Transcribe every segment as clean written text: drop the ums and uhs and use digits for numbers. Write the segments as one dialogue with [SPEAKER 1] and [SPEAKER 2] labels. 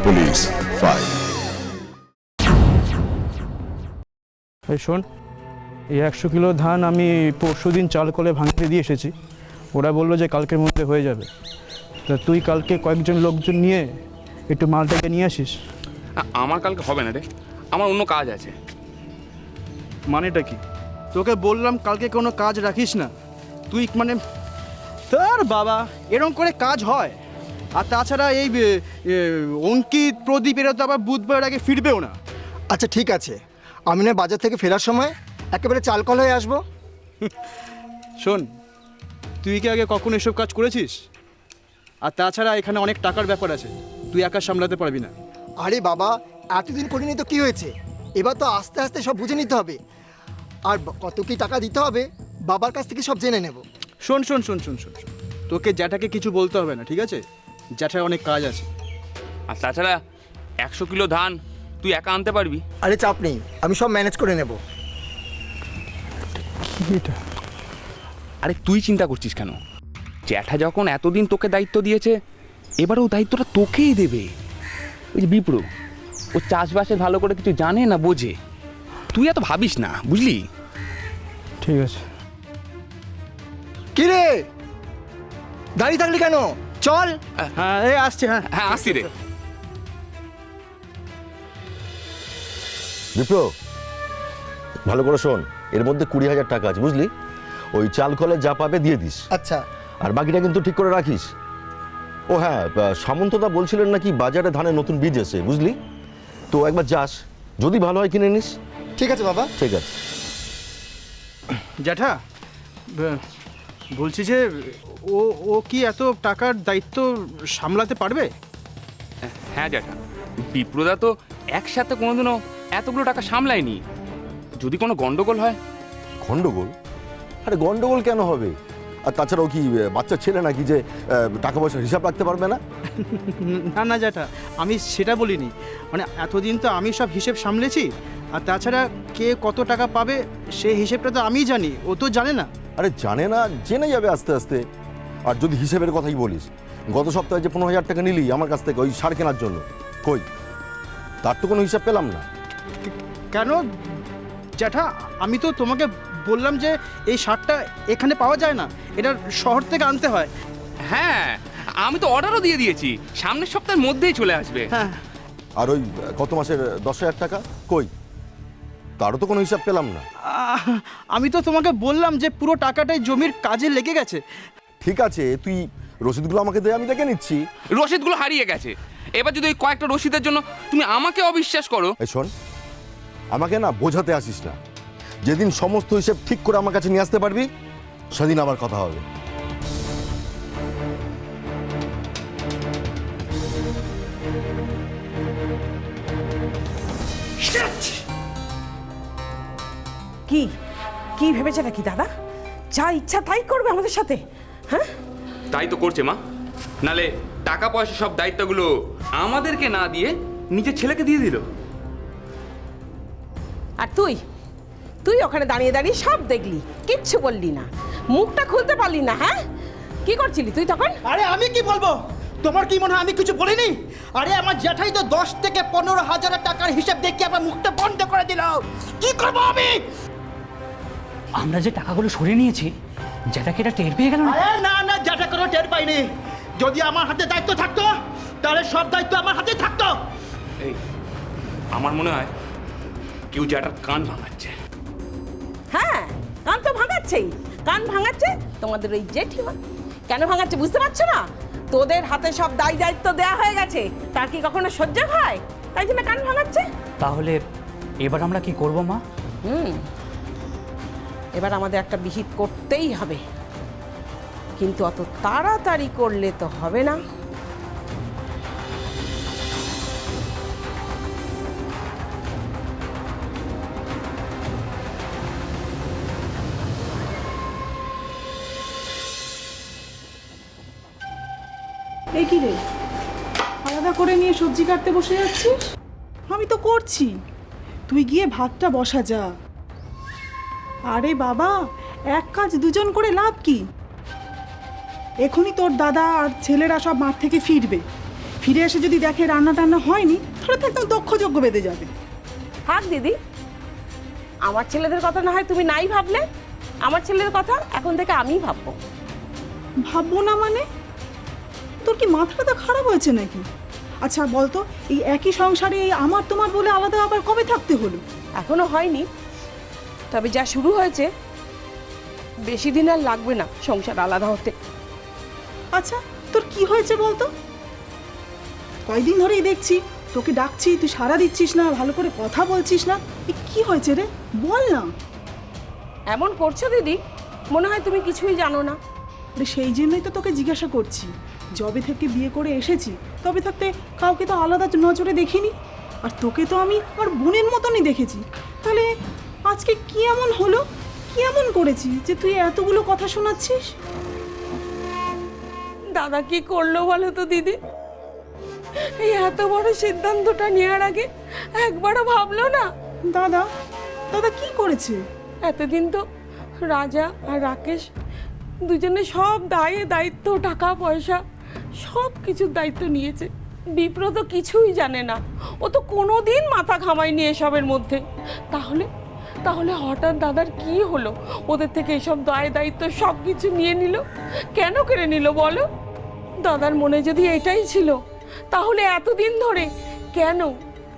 [SPEAKER 1] Police file.
[SPEAKER 2] এই শোন, এই 100 কিলো ধান আমি পরশুদিন চাল কলে ভাঙতে দিয়ে এসেছি। ওরা বললো যে কালকের মধ্যে হয়ে যাবে। তা তুই কালকে কয়েকজন লোকজন নিয়ে একটু মালটাকে নিয়ে আসিস।
[SPEAKER 3] আমার কালকে হবে না রে, আমার অন্য কাজ আছে।
[SPEAKER 2] মানেটা কি? তোকে বললাম কালকে কোনো কাজ রাখিস না। তুই মানে তোর বাবা এরকম করে কাজ হয়? আর তাছাড়া এই অঙ্কিত প্রদীপ এরা তো আবার বুধবার আগে ফিরবেও না।
[SPEAKER 4] আচ্ছা ঠিক আছে, আমি না বাজার থেকে ফেরার সময় একেবারে চালকল হয়ে আসবো।
[SPEAKER 2] শোন, তুই কি আগে কখনো এসব কাজ করেছিস? আর তাছাড়া এখানে অনেক টাকার ব্যাপার আছে, তুই একা সামলাতে পারবি না।
[SPEAKER 4] আরে বাবা, এতদিন করিনি তো কি হয়েছে, এবার তো আস্তে আস্তে সব বুঝে নিতে হবে। আর কত কি টাকা দিতে হবে বাবার কাছ থেকে সব জেনে নেব।
[SPEAKER 2] শোন শোন শোন শোন শোন শোন, তোকে জ্যাঠাকে কিছু বলতে হবে না, ঠিক আছে? জ্যাঠার অনেক কাজ আছে।
[SPEAKER 3] আর তাছাড়া 100 কিলো ধান তুই একা আনতে পারবি?
[SPEAKER 4] আরে চাপ নেই, আমি সব ম্যানেজ করে নেব।
[SPEAKER 3] আরে তুই চিন্তা করছিস কেন? জ্যাঠা যখন এতদিন তোকে দায়িত্ব দিয়েছে, এবারেও দায়িত্বটা তোকেই দেবে। ওই যে বিপ্র, ও চাষবাসের ভালো করে কিছু জানে না, বোঝে। তুই এত ভাবিস না, বুঝলি?
[SPEAKER 2] ঠিক আছে।
[SPEAKER 4] কি রে, দাঁড়িয়ে থাকলি কেন? চল।
[SPEAKER 2] হ্যাঁ এই আসছে। হ্যাঁ
[SPEAKER 3] হ্যাঁ আসছি রে।
[SPEAKER 5] বিপ্র, ভালো করে শোন, এর মধ্যে 20,000 টাকা আছে, বুঝলি? ওই চাল কলে যা পাবে দিয়ে দিস,
[SPEAKER 4] আচ্ছা।
[SPEAKER 5] আর বাকিটা কিন্তু ঠিক করে রাখিস। ও হ্যাঁ, সামন্তদা বলছিলেন নাকি বাজারে ধানের নতুন বীজ এসে, বুঝলি? তো একবার যাস, যদি ভালো হয় কিনে নিস।
[SPEAKER 4] ঠিক আছে বাবা।
[SPEAKER 5] ঠিক আছে।
[SPEAKER 2] জ্যাঠা, বলছি যে ও ও কি এত টাকার দায়িত্ব সামলাতে পারবে?
[SPEAKER 3] হ্যাঁ জ্যাঠা, বিপ্রদা তো একসাথে কোনোদিনও এতগুলো টাকা সামলায়নি। যদি কোনো গন্ডগোল হয়?
[SPEAKER 5] গন্ডগোল? আরে গন্ডগোল কেন হবে? আর তাছাড়াও কি বাচ্চা ছেলে নাকি যে টাকা পয়সার হিসাব রাখতে পারবে না?
[SPEAKER 2] না না জ্যাঠা, আমি সেটা বলিনি। মানে এতদিন তো আমি সব হিসেব সামলেছি, আর তাছাড়া কে কত টাকা পাবে সেই হিসেবটা তো আমিই জানি, ও তো জানে না।
[SPEAKER 5] আরে জানে না, জেনে যাবে আস্তে আস্তে। আর যদি হিসেবের কথাই বলিস, গত সপ্তাহে যে 15,000 টাকা নিলি আমার কাছ থেকে ওই সার কেনার জন্য, কই তার তো কোনো হিসাব পেলাম না।
[SPEAKER 2] কেন জ্যাঠা? আমি তো তোমাকে বললাম যে এই সারটা এখানে পাওয়া যায় না, এটা শহর থেকে আনতে হয়।
[SPEAKER 3] হ্যাঁ, আমি তো অর্ডারও দিয়ে দিয়েছি, সামনের সপ্তাহের মধ্যেই চলে আসবে।
[SPEAKER 2] হ্যাঁ।
[SPEAKER 5] আর ওই গত মাসের 10,000 টাকা কই, তারও তো কোনো হিসাব পেলাম না।
[SPEAKER 2] আমি তো তোমাকে বললাম যে পুরো টাকাটাই জমির কাজে লেগে গেছে।
[SPEAKER 5] ঠিক আছে, তুই রসিদগুলো আমাকে দে, আমি দেখে নিচ্ছি।
[SPEAKER 3] রসিদগুলো হারিয়ে গেছে। এবার যদি ওই কয়েকটা রসিদের জন্য তুমি আমাকে অবিশ্বাস করো।
[SPEAKER 5] এই শোন, আমাকে না বোঝাতে আসিস না। যেদিন সমস্ত হিসেব ঠিক করে আমার কাছে নিয়ে আসতে পারবি, সেদিন আবার কথা হবে।
[SPEAKER 6] কি কি ভেবেছে নাকি দাদা? যা ইচ্ছা তাই করবে আমাদের সাথে? হ্যাঁ,
[SPEAKER 3] তাই তো করছে মা। নালে টাকা পয়সা সব দায়িত্বগুলো আমাদেরকে না দিয়ে নিজের ছেলেকে দিয়ে দিল।
[SPEAKER 6] আর তুই তুই ওখানে দাঁড়িয়ে দাঁড়িয়ে সব দেখলি, কিচ্ছু বললি না, মুখটা খুলতে পারলি না। হ্যাঁ, কি করছিলি তুই তখন?
[SPEAKER 7] আরে আমি কি বলবো? তোমার কি মনে হয় আমি কিছু বলিনি? আরে আমার জ্যাঠাই তো 10 থেকে 15,000 টাকার হিসাব দেখে আমার মুখটা বন্ধ করে দিল। কি করবো আমি?
[SPEAKER 8] আমরা যে টাকাগুলো সরিয়ে নিয়েছি, যেটাকে এটা টের পেয়ে গেল না।
[SPEAKER 7] আরে না না, জ্যাঠা কোনো টের পাইনি। যদি আমার হাতে দায়িত্ব থাকতো তাহলে সব দায়িত্ব আমার হাতে থাকতো।
[SPEAKER 3] এই, আমার মনে হয় কেউ জ্যাঠার কান ভাঙাচ্ছে।
[SPEAKER 6] হ্যাঁ, কান তো ভাঙাচ্ছেই। কান ভাঙাচ্ছে তোমাদের ওই জেঠিমা। কেন ভাঙাচ্ছে বুঝতে পারছো না? তোদের হাতে সব দায় দায়িত্ব দেওয়া হয়ে গেছে, তার কি কখনো সহ্য হয়? তাই জন্য কান ভাঙাচ্ছে।
[SPEAKER 8] তাহলে এবার আমরা কি করব মা?
[SPEAKER 6] এবার আমাদের একটা বিহিত করতেই হবে, কিন্তু অত তাড়াতাড়ি করলে তো হবে না।
[SPEAKER 9] এই কি রে, আলাদা করে নিয়ে সবজি কাটতে বসে যাচ্ছিস? আমি তো করছি, তুই গিয়ে ভাতটা বসা যা। আরে বাবা, এক কাজ দুজন করে লাভ কি? এখনই তোর দাদা আর ছেলেরা সব মাঠ থেকে ফিরবে, ফিরে এসে যদি দেখে রান্না টান্না হয়নি তাহলে তো একদম দক্ষযজ্ঞ বেঁধে যাবে।
[SPEAKER 6] থাক দিদি, আমার ছেলেদের কথা না হয় তুমি নাই ভাবলে, আমার ছেলের কথা এখন থেকে আমিই ভাববো।
[SPEAKER 9] ভাববো না মানে? তোর কি মাথাটা খারাপ হয়েছে নাকি? আচ্ছা বলতো, এই একই সংসারে এই আমার তোমার বলে আলাদা আবার কবে থাকতে হলো?
[SPEAKER 6] এখনো হয়নি, তবে যা শুরু হয়েছে বেশি দিন আর লাগবে না সংসার আলাদা হতে।
[SPEAKER 9] আচ্ছা তোর কি হয়েছে বলতো? কয়দিন ধরেই দেখছি তোকে ডাকছি, তুই সাড়া দিচ্ছিস না, ভালো করে কথা বলছিস না। এ কি হয়েছে রে, বল না।
[SPEAKER 6] এমন করছো দিদি, মনে হয় তুমি কিছুই জানো না।
[SPEAKER 9] আরে সেই জন্যই তো তোকে জিজ্ঞাসা করছি। যবে থেকে বিয়ে করে এসেছি তবে থাকতে কাউকে তো আলাদা নজরে দেখিনি, আর তোকে তো আমি আমার বোনের মতনই দেখেছি। তাহলে আজকে কি এমন হলো, কি এমন করেছি যে তুই এতগুলো কথা শোনাচ্ছিস?
[SPEAKER 6] দাদা কি করলো বলো তো দিদি? এই এত বড় সিদ্ধান্তটা নেওয়ার আগে একবারও ভাবলো না?
[SPEAKER 9] দাদা দাদা কি করেছে?
[SPEAKER 6] এতদিন তো রাজা আর রাকেশ দুজনে সব দায়িত্ব, টাকা পয়সা সব কিছুর দায়িত্ব নিয়েছে। বিপ্র তো কিছুই জানে না, ও তো কোনোদিন মাথা ঘামায়নি এসবের মধ্যে। তাহলে হঠাৎ দাদার কি হলো? ওদের থেকে এসব দায়িত্ব সব কিছু নিয়ে নিল, কেন কেড়ে নিল বলো? দাদার মনে যদি এটাই ছিল তাহলে এতদিন ধরে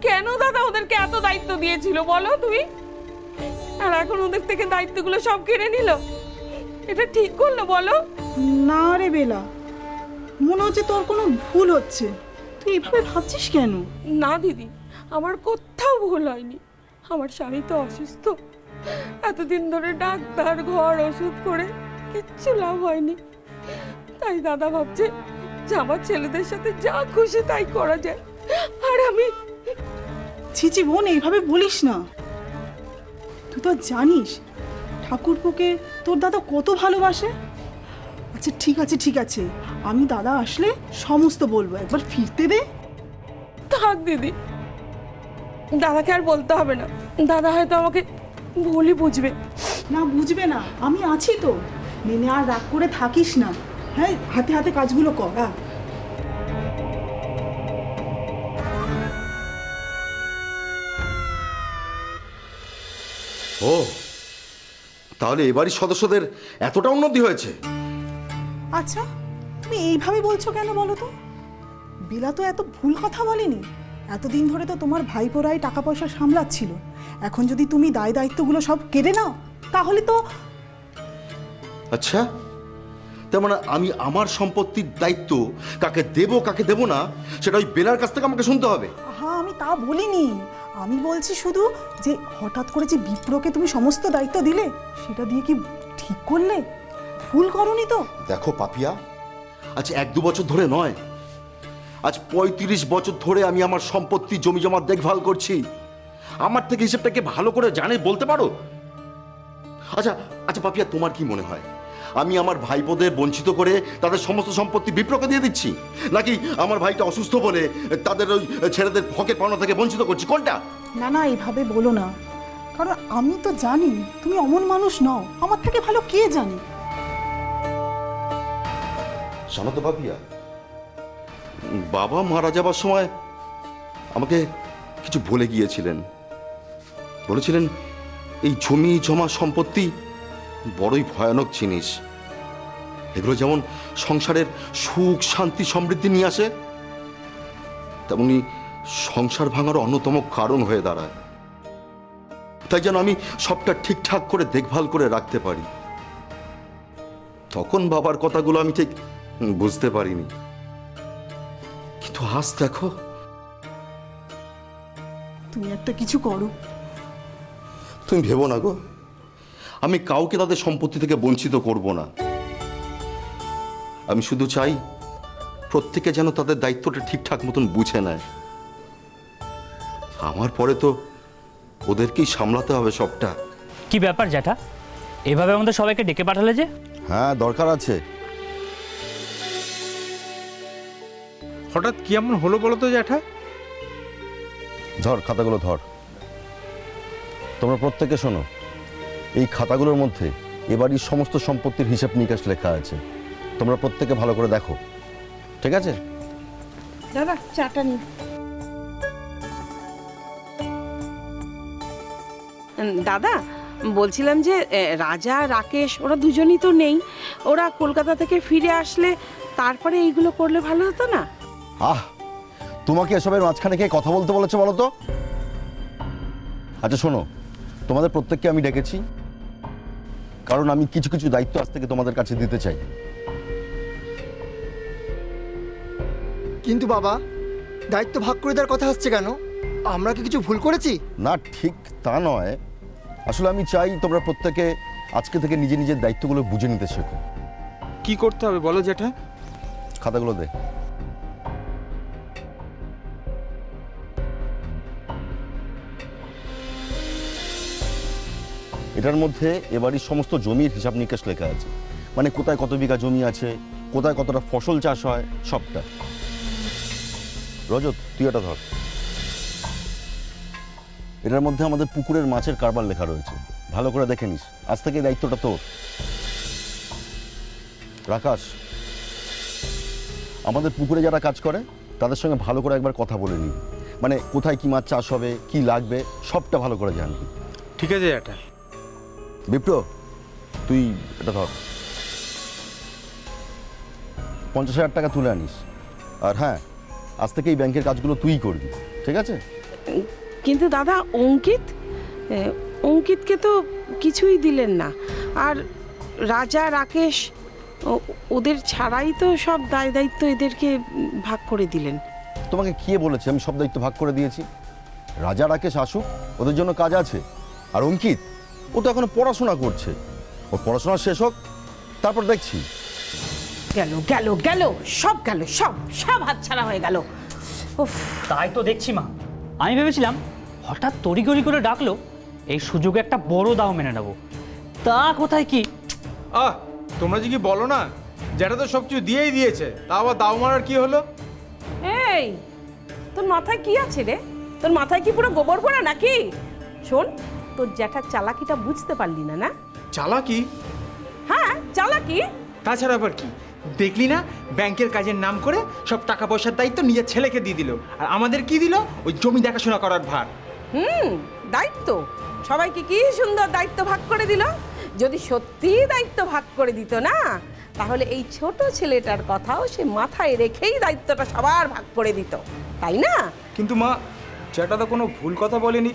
[SPEAKER 6] কেন দাদা ওদেরকে এত দায়িত্ব দিয়েছিল বলো তুমি? আর এখন ওদের থেকে দায়িত্বগুলো সব কেড়ে নিল, এটা ঠিক করলো বলো?
[SPEAKER 9] না রে বেলা, মনে হচ্ছে তোর কোনো ভুল হচ্ছে। তুই এভাবে ভাবছিস কেন?
[SPEAKER 6] না দিদি, আমার কোথাও ভুল হয়নি। আমার স্বামী তো অসুস্থ, এতদিন ধরে ডাক্তার, ঘর, ওষুধ করে কিচ্ছু লাভ হয়নি। তাই দাদা ভাবছে যে আমার ছেলেদের সাথে যা খুশি তাই করা যায়। আর আমি
[SPEAKER 9] ছিচি বোন, এইভাবে বলিস না। তুই তো জানিস ঠাকুরপুকে তোর দাদা কত ভালোবাসে। আচ্ছা ঠিক আছে, আমি দাদা আসলে সমস্ত বলবো, একবার ফিরতে দে।
[SPEAKER 6] থাক দিদি, দাদাকে আর বলতে হবে না। দাদা হয়তো আমাকে ভুলই বুঝবে।
[SPEAKER 9] না বুঝবে না, আমি আছি তো। নেনে আর রাগ করে থাকিস না। হ্যাঁ, হাতে হাতে কাজগুলো করা।
[SPEAKER 5] ও তাহলে এবারই সদস্যদের এতটা উন্নতি হয়েছে?
[SPEAKER 9] আচ্ছা তুমি এইভাবে বলছো কেন বলো তো? বেলা তো এত ভুল কথা বলেনি। এতদিন ধরে তো তোমার ভাইপোরাই টাকা পয়সা সামলাচ্ছিল। এখন যদি তুমি দায়িত্বগুলো সব কেড়ে নাও তাহলে তো।
[SPEAKER 5] আচ্ছা, তার মানে আমি আমার সম্পত্তির দায়িত্ব কাকে দেব কাকে দেব না সেটা ওই বেলার কাছ থেকে আমাকে শুনতে হবে?
[SPEAKER 9] হ্যাঁ, আমি তা বলিনি। আমি বলছি শুধু যে হঠাৎ করে যে বিপ্রকে তুমি সমস্ত দায়িত্ব দিলে, সেটা দিয়ে কি ঠিক করলে? ভুল করনি তো?
[SPEAKER 5] দেখো পাপিয়া, আজ 1-2 বছর ধরে নয়, আজ 35 বছর ধরে আমি আমার সম্পত্তি জমি জমা দেখভাল করছি। আমার থেকে হিসেবটাকে ভালো করে জানে বলতে পারো? আচ্ছা আচ্ছা পাপিয়া, তোমার কি মনে হয় আমি আমার ভাইপোদের বঞ্চিত করে তাদের সমস্ত সম্পত্তি বিপ্রকে দিয়ে দিচ্ছি, নাকি আমার ভাইটা অসুস্থ বলে তাদের ওই ছেলেদের হকের পাওনা থেকে বঞ্চিত করছি? কোনটা?
[SPEAKER 9] না না, এইভাবে বলো না। কারণ আমি তো জানি তুমি অমন মানুষ নও, আমার থেকে ভালো কে জানে।
[SPEAKER 5] জানো তো পাপিয়া, বাবা মারা যাবার সময় আমাকে কিছু বলে গিয়েছিলেন। বলেছিলেন এই জমি জমা সম্পত্তি বড়ই ভয়ানক জিনিস। এগুলো যেমন সংসারের সুখ শান্তি সমৃদ্ধি নিয়ে আসে, তেমনি সংসার ভাঙার অন্যতম কারণ হয়ে দাঁড়ায়। তাই যেন আমি সবটা ঠিকঠাক করে দেখভাল করে রাখতে পারি। তখন বাবার কথাগুলো আমি ঠিক বুঝতে পারিনি, কিন্তু আজ দেখো।
[SPEAKER 9] তুমি একটা কিছু করো।
[SPEAKER 5] তুমি ভেবো না গো, আমি কাউকে তাদের সম্পত্তি থেকে বঞ্চিত করব না। আমি শুধু চাই প্রত্যেকে যেন তাদের দায়িত্বটা ঠিকঠাক মতন বুঝে নেয়। আমার পরে তো ওদেরকেই সামলাতে হবে সবটা।
[SPEAKER 8] কি ব্যাপার জ্যাঠা, এভাবে আমাদের সবাইকে ডেকে পাঠালে যে?
[SPEAKER 5] হ্যাঁ, দরকার আছে।
[SPEAKER 2] হঠাৎ কি এমন হলো বলো তো জ্যাঠা?
[SPEAKER 5] ধর খাতাগুলো ধর। তোমরা প্রত্যেকে শোনো, এই খাতাগুলোর মধ্যে এবারই সমস্ত সম্পত্তির হিসাব নিকাশ লেখা আছে। তোমরা প্রত্যেকে ভালো করে দেখো, ঠিক আছে?
[SPEAKER 6] দাদা চাটা নি। দাদা বলছিলাম যে রাজা রাকেশ ওরা দুজনই তো নেই, ওরা কলকাতা থেকে ফিরে আসলে তারপরে এইগুলো করলে ভালো হতো না?
[SPEAKER 5] আহ, তোমাকে এসবের মাঝখানে কে কথা বলতে বলেছে বলো তো? আচ্ছা শোনো, তোমাদের প্রত্যেককে আমি ডেকেছি কারণ আমি কিছু কিছু দায়িত্ব আজ থেকে তোমাদের কাছে দিতে চাই।
[SPEAKER 4] কিন্তু বাবা, দায়িত্ব ভাগ করে দেওয়ার কথা আসছে কেন? আমরা কি কিছু ভুল করেছি?
[SPEAKER 5] না, ঠিক তা নয়। আসলে আমি চাই তোমরা প্রত্যেকে আজকে থেকে নিজে নিজের দায়িত্বগুলো বুঝে নিতে শেখো।
[SPEAKER 2] কি করতে হবে বলো জ্যাঠা?
[SPEAKER 5] খাতাগুলো দে। এটার মধ্যে এবারই সমস্ত জমির হিসাব নিকাশ লেখা আছে, মানে কোথায় কত বিঘা জমি আছে, কোথায় কতটা ফসল চাষ হয়, সবটা। রজত, তুই এটা ধর। এটার মধ্যে আমাদের পুকুরের মাছের কারবার লেখা রয়েছে, ভালো করে দেখে নিস। আজ থেকে এই দায়িত্বটা তোর। রাকাশ, আমাদের পুকুরে যারা কাজ করে তাদের সঙ্গে ভালো করে একবার কথা বলে নি, মানে কোথায় কি মাছ চাষ হবে, কি লাগবে, সবটা ভালো করে জানবি।
[SPEAKER 2] ঠিক আছে জ্যাঠা।
[SPEAKER 5] বিপ্র, তুই এটা ধর। 50,000 টাকা তুলে আনিস। আর হ্যাঁ, আজ থেকে এই ব্যাংকের কাজগুলো তুই করবি, ঠিক আছে?
[SPEAKER 6] কিন্তু দাদা অঙ্কিতকে তো কিছুই দিলেন না, আর রাজা রাকেশ ওদের ছাড়াই তো সব দায় দায়িত্ব এদেরকে ভাগ করে দিলেন।
[SPEAKER 5] তোমাকে কে বলেছে আমি সব দায়িত্ব ভাগ করে দিয়েছি? রাজা রাকেশ আসুক, ওদের জন্য কাজ আছে। আর অঙ্কিত, ও তো এখনো পড়াশোনা করছে, ওর পড়াশোনা শেষ হোক, তারপর দেখছি।
[SPEAKER 6] গেল গেল গেল, সব গেল, সব সব হাতছাড়া হয়ে গেল। উফ,
[SPEAKER 8] তাই তো দেখছি মা, আমি ভেবেছিলাম হঠাৎ তড়িগড়ি করে ডাকলো, এই সুযোগে একটা বড় দাও মেনে নেবো। তা কোথায় কি!
[SPEAKER 2] তোমরা যে কি বলো না, যেটা তো সব কিছু দিয়েই দিয়েছে, তা আবার দাও মারার কি হলো?
[SPEAKER 6] এই তোর মাথায় কি আছে রে? তোর মাথায় কি পুরো গোবর পড়া নাকি? শোন, তোর জ্যাঠার চালাকিটা বুঝতে পারলি না? না
[SPEAKER 2] চালাকি?
[SPEAKER 6] হ্যাঁ চালাকি।
[SPEAKER 7] তাছাড়া আবার কি, দেখলি না ব্যাংকের কাজের নাম করে সব টাকা পয়সার দায়িত্ব নিজের ছেলেকে দিয়ে দিল, আর আমাদের কি দিল? ওই জমি দেখাশোনা করার ভার।
[SPEAKER 6] দায়িত্ব সবাইকে কি সুন্দর দায়িত্ব ভাগ করে দিল। যদি সত্যি দায়িত্ব ভাগ করে দিত না, তাহলে এই ছোট ছেলেটার কথাও সে মাথায় রেখেই দায়িত্বটা সবার ভাগ করে দিত, তাই না?
[SPEAKER 2] কিন্তু মা, যেটা তো কোনো ভুল কথা বলেনি।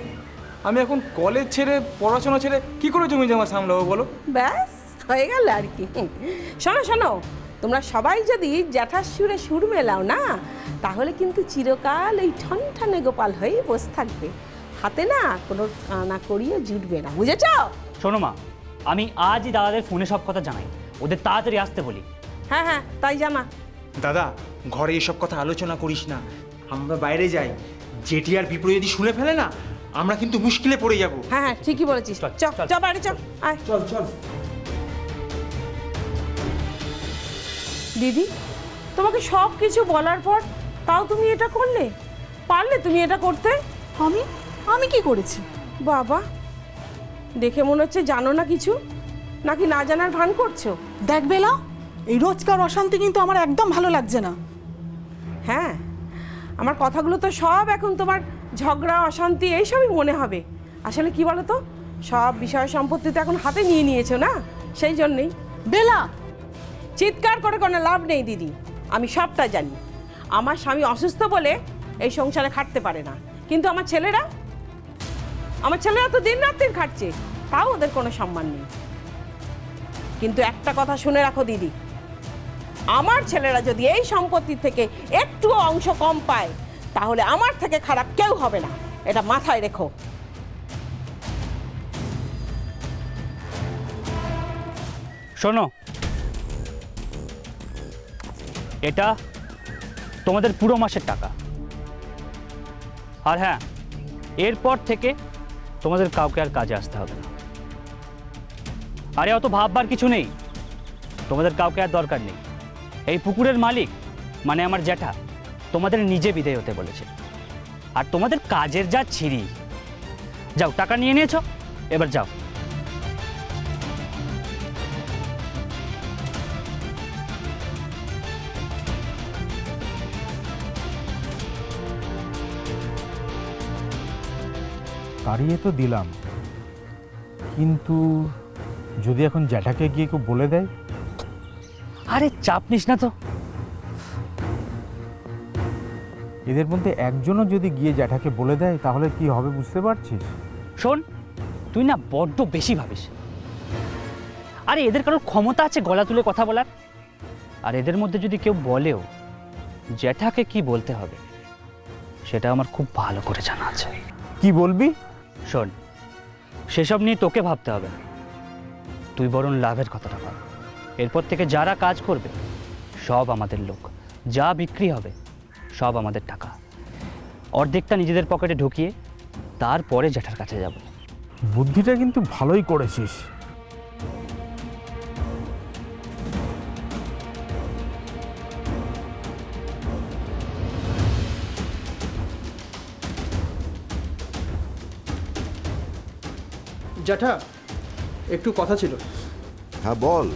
[SPEAKER 2] আমি এখন কলেজ ছেড়ে, পড়াশোনা ছেড়ে কি করে জমি জমা সামলাবো বলো?
[SPEAKER 6] ব্যাস হয়ে গেল আর কি। শোনো শোনো, তোমরা সবাই যদি জ্যাঠার সুরে সুর মেলাও না, তাহলে কিন্তু চিরকাল এই ঠনঠনে গোপাল হয়েই বসে থাকবে, হাতে না কোনো না করিয়ে জুটবে না, বুঝেছ?
[SPEAKER 8] শোনো মা, আমি আজই দাদাদের ফোনে সব কথা জানাই, ওদের তাড়াতাড়ি আসতে বলি।
[SPEAKER 6] হ্যাঁ হ্যাঁ, তাই জানা।
[SPEAKER 7] দাদা, ঘরে এসব কথা আলোচনা করিস না, আমরা বাইরে যাই। জেঠি আর বিপ্র যদি শুনে ফেলে না, আমরা কিন্তু মুশকিলে পড়ে যাব।
[SPEAKER 6] হ্যাঁ হ্যাঁ, ঠিকই বলেছিস।
[SPEAKER 8] চল,
[SPEAKER 6] চ
[SPEAKER 8] চল।
[SPEAKER 6] চ বাড়ি চ, আয়।
[SPEAKER 7] চল চল।
[SPEAKER 6] দিদি, তোমাকে সব কিছু বলার পর তাও তুমি এটা করলে? পারলে তুমি এটা করতে?
[SPEAKER 9] আমি আমি কি করেছি?
[SPEAKER 6] বাবা, দেখে মনে হচ্ছে জানো না কিছু, নাকি না জানার ভান করছো?
[SPEAKER 9] দেখ বেলা, এই রোজকার অশান্তি কিন্তু আমার একদম ভালো লাগছে না।
[SPEAKER 6] হ্যাঁ, আমার কথাগুলো তো সব এখন তোমার ঝগড়া অশান্তি এইসবই মনে হবে। আসলে কি বলো তো, সব বিষয় সম্পত্তি তো এখন হাতে নিয়ে নিয়েছো না, সেই জন্যেই।
[SPEAKER 9] বেলা,
[SPEAKER 6] চিৎকার করে কোনো লাভ নেই দিদি, আমি সবটা জানি। আমার স্বামী অসুস্থ বলে এই সংসারে খাটতে পারে না, কিন্তু আমার ছেলেরা তো দিন রাত্রির খাটছে, তাও ওদের কোনো সম্মান নেই। কিন্তু একটা কথা শুনে রাখো দিদি, আমার ছেলেরা যদি এই সম্পত্তি থেকে একটুও অংশ কম পায়, তাহলে আমার থেকে খারাপ কেউ হবে না, এটা মাথায় রেখো।
[SPEAKER 8] শোনো, এটা তোমাদের পুরো মাসের টাকা। আর হ্যাঁ, এরপর থেকে তোমাদের কাউকে আর কাজে আসতে হবে না। আরে অত ভাববার কিছু নেই, তোমাদের কাউকে আর দরকার নেই। এই পুকুরের মালিক মানে আমার জ্যাঠা তোমাদের নিজে বিদায় হতে বলেছে। আর তোমাদের কাজের যা ছিরি, যাও, টাকা নিয়ে নিয়েছো, এবার যাও।
[SPEAKER 1] তাড়িয়ে তো দিলাম, কিন্তু যদি এখন জ্যাঠাকে গিয়ে কেউ বলে দেয়?
[SPEAKER 8] আরে চাপ নিস না তো।
[SPEAKER 1] এদের মধ্যে একজনও যদি গিয়ে জ্যাঠাকে বলে দেয় তাহলে কি হবে বুঝতে পারছিস?
[SPEAKER 8] শোন, তুই না বড্ড বেশি ভাবিস। আরে এদের কারোর ক্ষমতা আছে গলা তুলে কথা বলার? আর এদের মধ্যে যদি কেউ বলেও, জ্যাঠাকে কি বলতে হবে সেটা আমার খুব ভালো করে জানা আছে।
[SPEAKER 1] কি বলবি?
[SPEAKER 8] শোন, সেসব নিয়ে তোকে ভাবতে হবে না, তুই বরং লাভের কথাটা ভাব। এরপর থেকে যারা কাজ করবে সব আমাদের লোক, যা বিক্রি হবে সব আমাদের টাকা। অর্ধেকটা নিজেদের পকেটে ঢুকিয়ে তারপরে জ্যাঠার কাছে যাব।
[SPEAKER 1] বুদ্ধিটা কিন্তু ভালোই করেছিস।
[SPEAKER 2] জ্যাঠা, একটু কথা ছিল।
[SPEAKER 5] হ্যাঁ বল।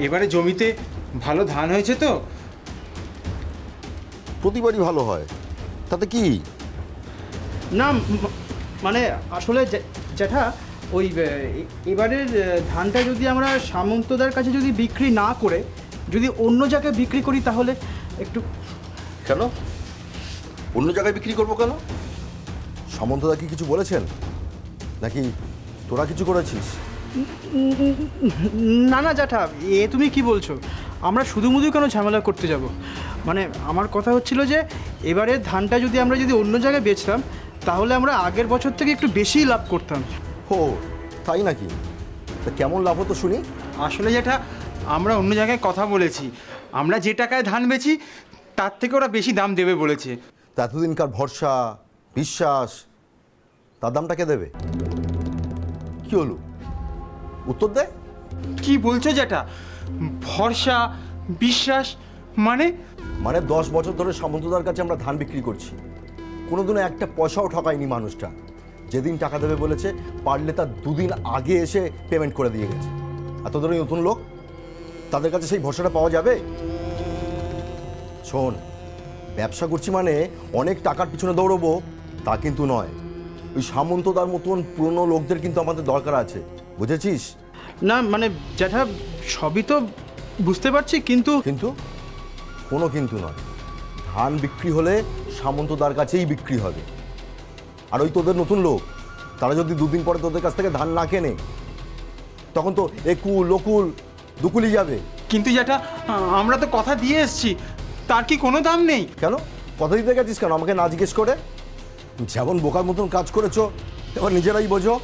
[SPEAKER 10] এবারে জমিতে ভালো ধান হয়েছে তো?
[SPEAKER 5] প্রতিবারই ভালো হয়, তাতে কি?
[SPEAKER 2] না মানে আসলে জ্যাঠা, ওই এবারের ধানটা যদি আমরা সামন্তদার কাছে যদি বিক্রি না করে যদি অন্য জায়গায় বিক্রি করি তাহলে একটু।
[SPEAKER 5] কেন অন্য জায়গায় বিক্রি করবো কেন? সামন্তদা কি কিছু বলেছেন নাকি তোরা কিছু করেছিস?
[SPEAKER 2] না না জ্যাঠা, এ তুমি কি বলছো? আমরা শুধু কেন ঝামেলা করতে যাব? মানে আমার কথা হচ্ছিল যে এবারের ধানটা যদি আমরা যদি অন্য জায়গায় বেচতাম তাহলে আমরা আগের বছর থেকে একটু বেশিই লাভ করতাম।
[SPEAKER 5] ও তাই নাকি? তা কেমন লাভ হতো শুনি।
[SPEAKER 10] আসলে যেটা আমরা অন্য জায়গায় কথা বলেছি, আমরা যে টাকায় ধান বেচি তার থেকে ওরা বেশি দাম দেবে বলেছে।
[SPEAKER 5] তা এতদিনকার ভরসা বিশ্বাস, তার দামটা কে দেবে? কি হলো, উত্তর দে।
[SPEAKER 10] কি বলছো যেটা? ভরসা বিশ্বাস মানে?
[SPEAKER 5] মানে 10 বছর ধরে সামন্তদার কাছে আমরা ধান বিক্রি করছি, কোনোদিনও একটা পয়সাও ঠকায়নি মানুষটা। যেদিন টাকা দেবে বলেছে পারলে তার 2 দিন আগে এসে পেমেন্ট করে দিয়ে গেছে। এত ধরে নতুন লোক, তাদের কাছে সেই ভরসাটা পাওয়া যাবে? শোন, ব্যবসা করছি মানে অনেক টাকার পিছনে দৌড়বো তা কিন্তু নয়। ওই সামন্তদার মতন পুরনো লোকদের কিন্তু আমাদের দরকার আছে, বুঝেছিস?
[SPEAKER 2] না মানে জ্যাঠা, সবই তো বুঝতে পারছি, কিন্তু
[SPEAKER 5] কিন্তু কোনো কিন্তু নয়। ধান বিক্রি হলে সামন্তদার কাছেই বিক্রি হবে। আর ওই তোদের নতুন লোক, তারা যদি 2 দিন পরে তোদের কাছ থেকে ধান না কেনে তখন তো একুল লকুল দুকুলি যাবে।
[SPEAKER 10] কিন্তু যেটা আমরা তো কথা দিয়ে এসছি, তার কি কোনো দাম নেই?
[SPEAKER 5] কেন কথা দিতে গেছিস কেন আমাকে না জিজ্ঞেস করে? যেমন বোকার মতন কাজ করেছো এবার নিজেরাই বোঝো।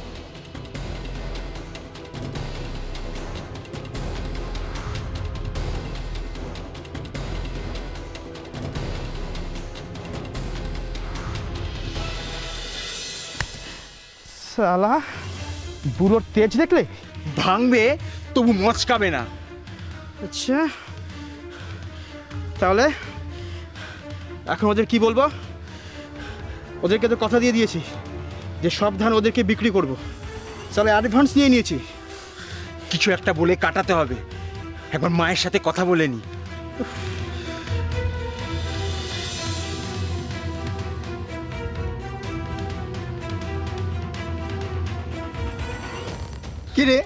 [SPEAKER 2] শালা, বুড়োর তেজ দেখলে?
[SPEAKER 10] ভাঙবে তবু মচকাবে না।
[SPEAKER 2] আচ্ছা, তাহলে এখন ওদের কি বলবো? ওদেরকে তো কথা দিয়ে দিয়েছি যে সব ধান ওদেরকে বিক্রি করব। তাহলে অ্যাডভান্স নিয়ে নিয়েছি।
[SPEAKER 10] কিছু একটা বলে কাটাতে হবে। একবার মায়ের সাথে কথা বলে নি।
[SPEAKER 4] কি রে,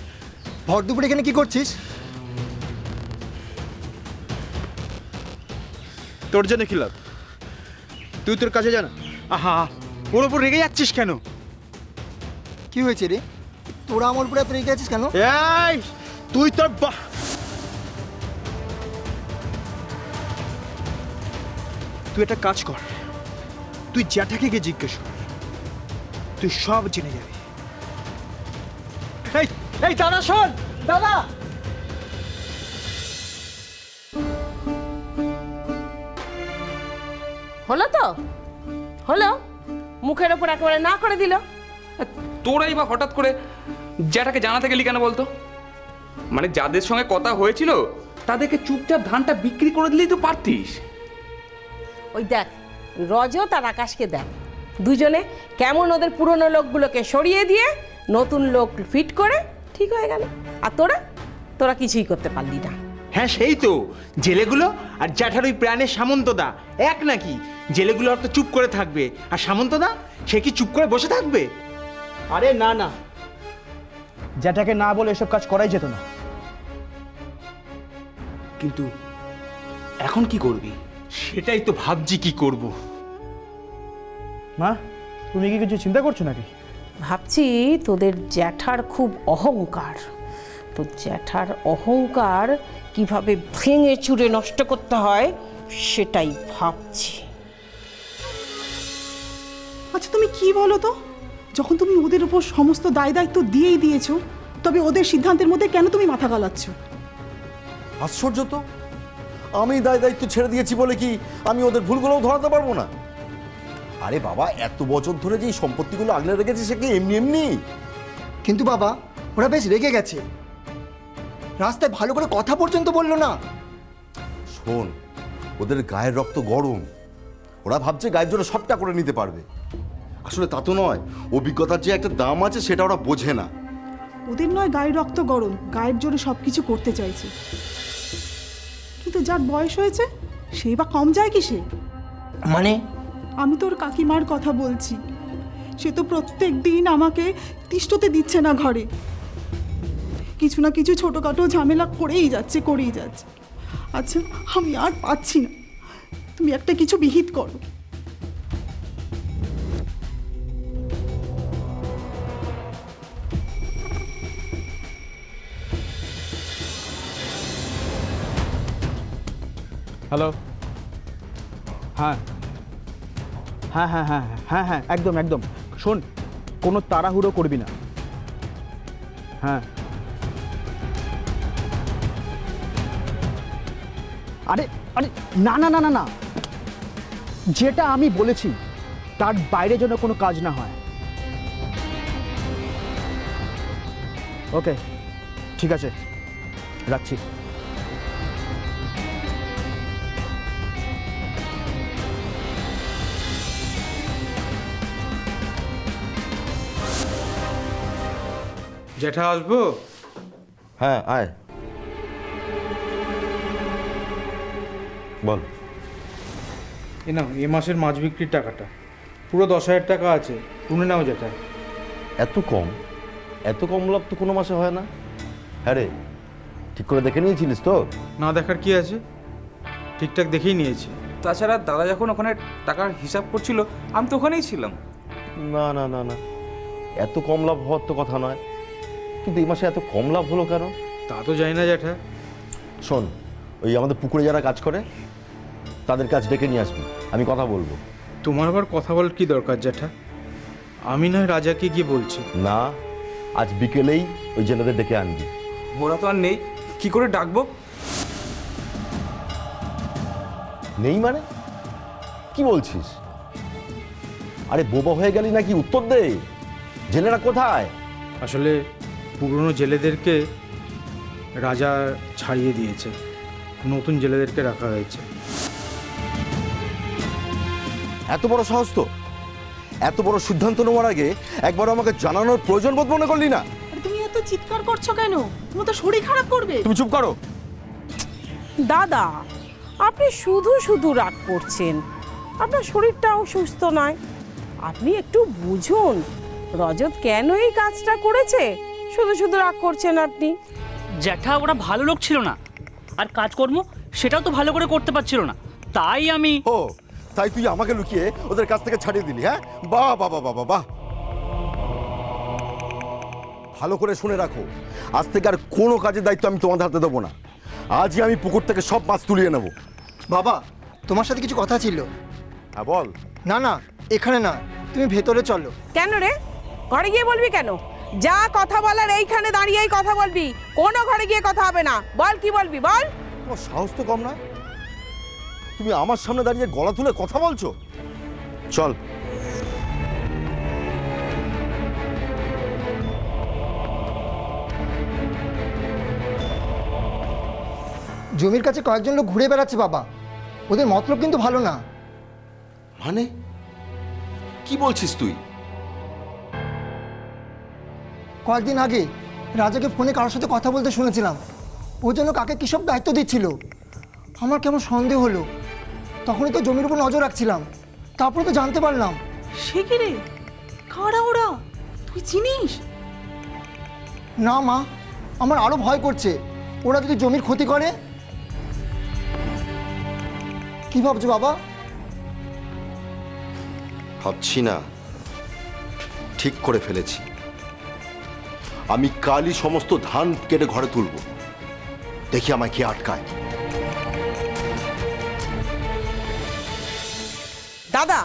[SPEAKER 4] ভর দুপুরে এখানে কি করছিস?
[SPEAKER 2] তোর জন্য কি লাভ? তুই তোর কাছে জানা।
[SPEAKER 10] আহা, ওর ওপর রেগে যাচ্ছিস কেন?
[SPEAKER 4] কি হয়েছে রে, তোরা আমার উপরে এত রেগে আছিস কেন?
[SPEAKER 2] এই তুই তোর তুই একটা কাজ কর, তুই জ্যাঠাকে গিয়ে জিজ্ঞেস কর, তুই সব জেনে যাবি। এই এই দাদা, শোন দাদা।
[SPEAKER 6] হলো তো হলো, মুখের ওপর একেবারে না করে দিল।
[SPEAKER 3] তোরাই বা হঠাৎ করে জ্যাঠাকে জানাতে গেলি কেন বলতো? মানে যাদের সঙ্গে কথা হয়েছিল তাদেরকে চুপচাপ ধানটা বিক্রি করে দিলেই তো পারতিস।
[SPEAKER 6] ওই দেখ, রজত আর আকাশকে দেখ, দুজনে কেমন ওদের পুরনো লোকগুলোকে সরিয়ে দিয়ে নতুন লোক ফিট করে ঠিক হয়ে গেল। আর তোরা কিছুই করতে পারলি না।
[SPEAKER 10] হ্যাঁ সেই তো, জেলেগুলো আর জ্যাঠার ওই প্রাণের সামন্তদা এক নাকি? জেলেগুলো তো চুপ করে থাকবে, আর সামন্তদা সে কি চুপ করে বসে থাকবে?
[SPEAKER 2] আরে না না, জ্যাঠাকে না বলে এসব কাজ করাই যেত না।
[SPEAKER 3] কিন্তু এখন কি করবি?
[SPEAKER 10] সেটাই তো ভাবছি কি করব।
[SPEAKER 2] মা, তুমি কি কিছু চিন্তা করছো নাকি?
[SPEAKER 6] ভাবছি তোদের জ্যাঠার খুব অহংকার, তো জ্যাঠার অহংকার কিভাবে ভেঙে চুরে নষ্ট করতে হয় সেটাই ভাবছি।
[SPEAKER 9] আচ্ছা তুমি কি বলো তো, যখন তুমি ওদের উপর সমস্ত দায় দায়িত্ব দিয়েই দিয়েছো, তবে ওদের সিদ্ধান্তের মধ্যে কেন তুমি মাথা গালাচ্ছ?
[SPEAKER 5] আশ্চর্য তো, আমি দায় দায়িত্ব ছেড়ে দিয়েছি বলে কি আমি ওদের ভুলগুলোও ধরাতে পারবো না? আরে বাবা, এত বছর ধরে যে এই সম্পত্তিগুলো আগলে রেখেছি সে কি এমনি এমনি?
[SPEAKER 4] কিন্তু বাবা, ওরা বেশ রেগে গেছে, রাস্তায় ভালো করে কথা পর্যন্ত বললো না।
[SPEAKER 5] শোন, ওদের গায়ের রক্ত গরম, ওরা ভাবছে গায়ের জোরে সবটা করে নিতে পারবে। আসলে তা তো নয়, অভিজ্ঞতার যে একটা দাম আছে সেটা ওরা বোঝে না।
[SPEAKER 9] ওদের নয় গায়ের রক্ত গরম, গায়ের জোরে সব কিছু করতে চাইছে, কিন্তু যার বয়স হয়েছে সেই বা কম যায় কি সে?
[SPEAKER 4] মানে?
[SPEAKER 9] আমি তোর কাকিমার কথা বলছি, সে তো প্রত্যেক দিন আমাকে তিষ্ঠতে দিচ্ছে না ঘরে, কিছু না কিছু ছোটোখাটো ঝামেলা করেই যাচ্ছে। আচ্ছা আমি আর পাচ্ছি না, তুমি একটা কিছু বিহিত করো।
[SPEAKER 2] হ্যালো, হ্যাঁ হ্যাঁ হ্যাঁ হ্যাঁ হ্যাঁ হ্যাঁ একদম একদম। শোন, কোনো তাড়াহুড়ো করবি না। হ্যাঁ, আরে আরে না না না না না, যেটা আমি বলেছি তার বাইরে যেন কোনো কাজ না হয়। ওকে, ঠিক আছে, রাখছি।
[SPEAKER 10] জ্যাঠা আসবো?
[SPEAKER 5] হ্যাঁ আয়, বল।
[SPEAKER 10] এ নাও, এ মাসের মাছ বিক্রির টাকাটা, পুরো 10,000 টাকা আছে, শুনে নাও জ্যাঠা।
[SPEAKER 5] এত কম লাভ তো কোনো মাসে হয় না। হ্যাঁ রে, ঠিক করে দেখে নিয়েছিলিস তো?
[SPEAKER 10] না দেখার কি আছে, ঠিকঠাক দেখেই নিয়েছি।
[SPEAKER 3] তাছাড়া দাদা যখন ওখানে টাকার হিসাব করছিল আমি তো ওখানেই ছিলাম।
[SPEAKER 5] না না না না, এত কম লাভ হওয়ার তো কথা নয়, কিন্তু এই মাসে এত কম লাভ হলো কেন?
[SPEAKER 10] তা তো জানি না জ্যাঠা।
[SPEAKER 5] শোন, ওই আমাদের পুকুরে যারা কাজ করে তাদের কাজ ডেকে নিয়ে আসবি, আমি কথা বলবো।
[SPEAKER 10] তোমার আবার কথা বলার কি দরকার জ্যাঠা? আমি নয় রাজাকে গিয়ে বলছি।
[SPEAKER 5] না, আজ বিকেলেই ওই জেলেদের ডেকে আনবি।
[SPEAKER 3] ওরা তো আর নেই, কি করে ডাকবো?
[SPEAKER 5] নেই মানে কি বলছিস? আরে বোবা হয়ে গেলি নাকি? উত্তর দে, জেলেরা কোথায়?
[SPEAKER 10] আসলে পুরনো জেলেদেরকে রাজা ছাড়িয়ে দিয়েছে, নতুন জেলেদেরকে রাখা হয়েছে।
[SPEAKER 5] এত বড় সাহস তো! এত বড় সিদ্ধান্ত নেওয়ার আগে একবার আমাকে জানানোর প্রয়োজন বোধ মনে করলি না?
[SPEAKER 9] আরে তুমি এত চিৎকার করছো কেন? তোমার তো শরীর খারাপ করবে।
[SPEAKER 5] তুমি চুপ করো।
[SPEAKER 6] দাদা, আপনি শুধু শুধু রাগ করছেন, আপনার শরীরটাও সুস্থ নয়। আপনি একটু বুঝুন রজত কেন এই কাজটা করেছে, শুধু শুধু রাগ করছেন আপনি।
[SPEAKER 8] জ্যাঠা ওরা ভালো লোক ছিল না, আর কাজকর্ম সেটাও তো ভালো করে করতে পারছিল না, তাই আমি।
[SPEAKER 5] ও তাই তুই আমাকে লুকিয়ে ওদের কাছ থেকে ছাড়িয়ে দিলি? হ্যাঁ, বাহ বাহ বাহ বাহ বাহ। ভালো করে শুনে রাখো, আজ থেকে আর কোনো কাজের দায়িত্ব আমি তোমাদের হাতে দেবো না। আজই আমি পুকুর থেকে সব মাছ তুলিয়ে নেব।
[SPEAKER 4] বাবা, তোমার সাথে কিছু কথা ছিল।
[SPEAKER 5] হ্যাঁ বল।
[SPEAKER 4] না না, এখানে না, তুমি ভেতরে চলো।
[SPEAKER 6] কেন রে, ঘরে গিয়ে বলবি কেন? যা কথা বলার এইখানে দাঁড়িয়েই কথা বলবি, কোনো ঘরে গিয়ে কথা হবে না। বল, কি বলবি বল।
[SPEAKER 5] তোমার সাহস তো কম নয়, তুমি আমার সামনে দাঁড়িয়ে গলা তুলে কথা বলছো। চল।
[SPEAKER 4] জমির কাছে কয়েকজন লোক ঘুরে বেড়াচ্ছে বাবা, ওদের মতলব কিন্তু ভালো না।
[SPEAKER 5] মানে কি বলছিস তুই?
[SPEAKER 4] কয়েকদিন আগে রাজাকে ফোনে কারোর সাথে কথা বলতে শুনেছিলাম। ও যেন কাকে কী সব দায়িত্ব দিচ্ছিল। আমার কেমন সন্দেহ হলো, তখনই তো জমির উপর নজর রাখছিলাম, তারপরে তো জানতে পারলাম।
[SPEAKER 9] সে কি রে? কারা ওরা? তুই চিনিস?
[SPEAKER 4] না মা, আমার আরও ভয় করছে, ওরা যদি জমির ক্ষতি করে। কি ভাবছো বাবা?
[SPEAKER 5] ভাবছি না, ঠিক করে ফেলেছি। আমি কালই সমস্ত ধান কেটে ঘরে তুলব, দেখি আমায় কে আটকায়।
[SPEAKER 6] দাদা,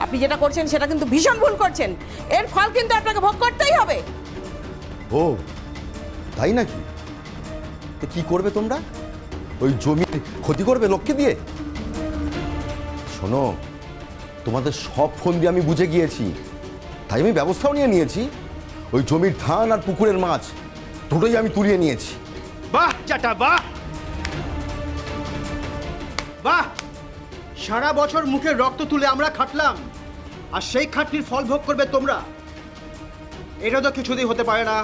[SPEAKER 6] আপনি যেটা করছেন সেটা কিন্তু ভীষণ ভুল করছেন। এর ফল কিন্তু আপনাকে ভোগ করতেই হবে।
[SPEAKER 5] ও তাই নাকি? তো কি করবে তোমরা? ওই জমির ক্ষতি করবে লোককে দিয়ে? শোনো, তোমাদের সব ফোন দিয়ে আমি বুঝে গিয়েছি, তাই আমি ব্যবস্থাও নিয়ে নিয়েছি। ওই জমির ধান আর পুকুরের মাছ দুটোই আমি তুলিয়ে নিয়েছি।
[SPEAKER 2] বাহ জ্যাঠা, বাহ বাহ! সারা বছর মুখে রক্ত তুলে আমরা খাটলাম, আর সেই খাটনির ফল ভোগ করবে তোমরা? এটা তো কিছুতেই হতে পারে না।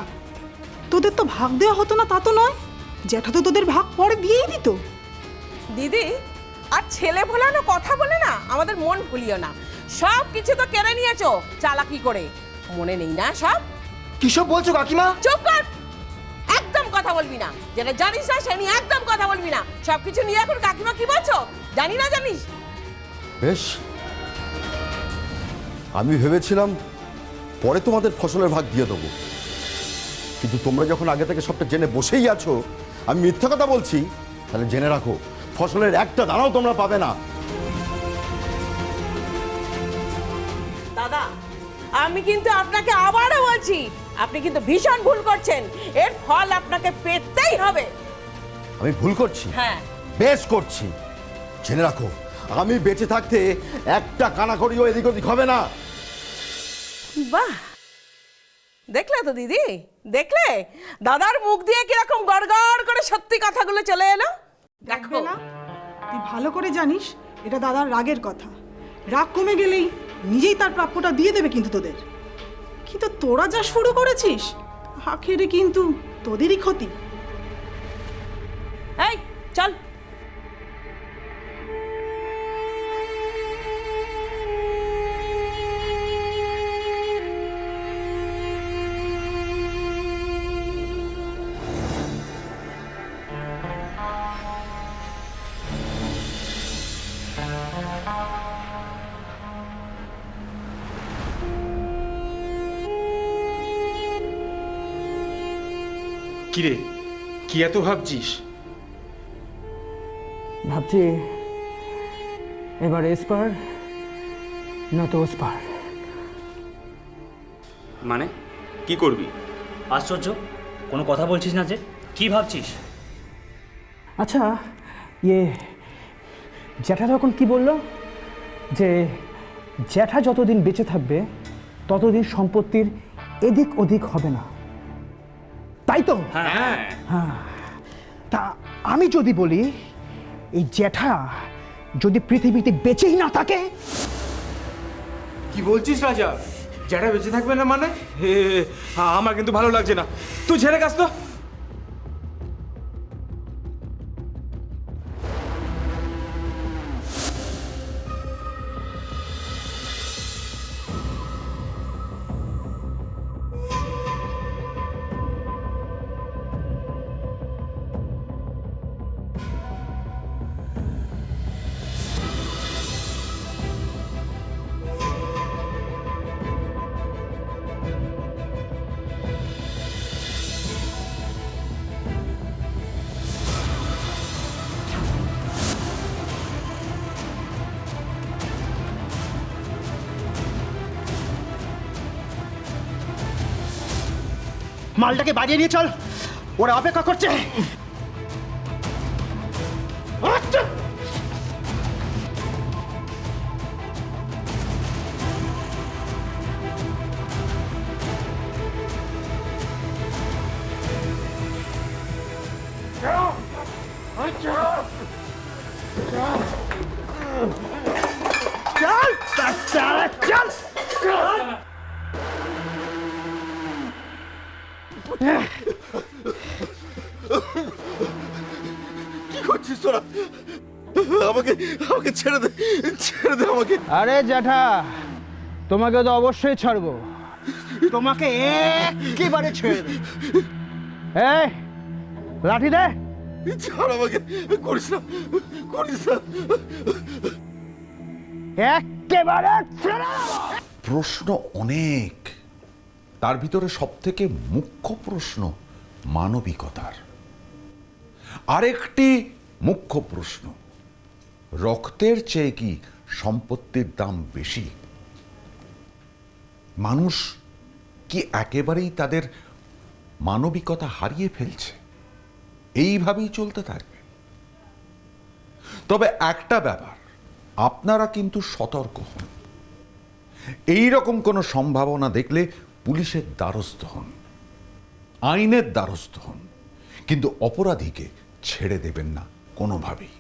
[SPEAKER 9] তোদের তো ভাগ দেওয়া হতো না তা তো নয়, জ্যাঠা তো তোদের ভাগ পরে দিয়েই দিত।
[SPEAKER 6] দিদি, আর ছেলে ভোলানো কথা বলে না আমাদের মন ভুলিও না। সব কিছু তো কেড়ে নিয়েছো চালাকি করে, মনে নেই না সব?
[SPEAKER 4] কী সব বলছো কাকিমা?
[SPEAKER 6] চুপ কর, একদম কথা বলবি না। যেটা জানিস না সে নিয়ে একদম কথা বলবি না। সব কিছু নিয়ে এখন কাকিমা কি বলছো জানি না জানিস?
[SPEAKER 5] বেশ, আমি ভেবেছিলাম পরে তোমাদের ফসলের ভাগ দিয়ে দেবো, কিন্তু তোমরা যখন আগে থেকে সবটা জেনে বসেই আছো আমি মিথ্যা কথা বলছি, তাহলে জেনে রাখো ফসলের একটা দানাও তোমরা পাবে না।
[SPEAKER 6] দাদা, আমি কিন্তু আপনাকে আবারও বলছি, আপনি কিন্তু ভীষণ ভুল করছেন। এর ফল আপনাকে পেতেই হবে।
[SPEAKER 5] আমি ভুল করছি?
[SPEAKER 6] হ্যাঁ।
[SPEAKER 5] বেশ করছি। জেনে রাখো, আমি বেঁচে থাকতে একটা কানাকড়িও এদিক ওদিক হবে না।
[SPEAKER 6] বাহ, দেখলে তো দিদি, দেখলে দাদার মুখ দিয়ে কিরকম গড়গড় করে সত্যি কথাগুলো চলে এলো।
[SPEAKER 9] দেখবে না, তুই ভালো করে জানিস এটা দাদার রাগের কথা। রাগ কমে গেলেই নিজেই তার প্রাপ্যটা দিয়ে দেবে কিন্তু তোদের। কিন্তু তোরা যা শুরু করেছিস, আখেরে কিন্তু তোদেরই ক্ষতি।
[SPEAKER 6] এই চল।
[SPEAKER 10] কিরে, কি এত ভাবছিস?
[SPEAKER 11] ভাবছি এবার এসপার না তো ওসপার।
[SPEAKER 3] মানে কি করবি?
[SPEAKER 8] আশ্চর্য, কোনো কথা বলছিস না যে, কি ভাবছিস?
[SPEAKER 11] আচ্ছা, জ্যাঠা তখন কি বলল? যে জ্যাঠা যতদিন বেঁচে থাকবে ততদিন সম্পত্তির এদিক ওদিক হবে না, তাই তো?
[SPEAKER 3] হ্যাঁ।
[SPEAKER 11] হ্যাঁ, তা আমি যদি বলি এই জ্যাঠা যদি পৃথিবীতে বেঁচেই না থাকে।
[SPEAKER 10] কি বলছিস রাজা? যারা বেঁচে থাকবে না মানে? আমার কিন্তু ভালো লাগছে না, তুই ছেড়ে গাছ তো।
[SPEAKER 2] মালটাকে বাড়িয়ে নিয়ে চল, ওরা অপেক্ষা করছে। আচ্ছা। চল চল।
[SPEAKER 5] আমাকে ছেড়ে দে, ছেড়ে দে আমাকে।
[SPEAKER 11] আরে জ্যাঠা, তোমাকে তো অবশ্যই ছাড়বো।
[SPEAKER 7] তোমাকে একেবারে ছেড়ে দেব।
[SPEAKER 11] এই লাঠি দে।
[SPEAKER 5] ছাড় আমাকে, করিস না, করিস না।
[SPEAKER 11] একেবারে ছেড়ে দাও।
[SPEAKER 12] প্রশ্ন অনেক, তার ভিতরে সবথেকে মুখ্য প্রশ্ন মানবিকতার। আরেকটি মুখ্য প্রশ্ন, রক্তের চেয়ে কি সম্পত্তির দাম বেশি? মানুষ কি একেবারেই তাদের মানবিকতা হারিয়ে ফেলছে? এইভাবেই চলতে থাকবে? তবে একটা ব্যাপার, আপনারা কিন্তু সতর্ক হন। এই রকম কোনো সম্ভাবনা দেখলে পুলিশের দ্বারস্থ হন, আইনের দ্বারস্থ হন, কিন্তু অপরাধীকে ছেড়ে দেবেন না কোনোভাবেই।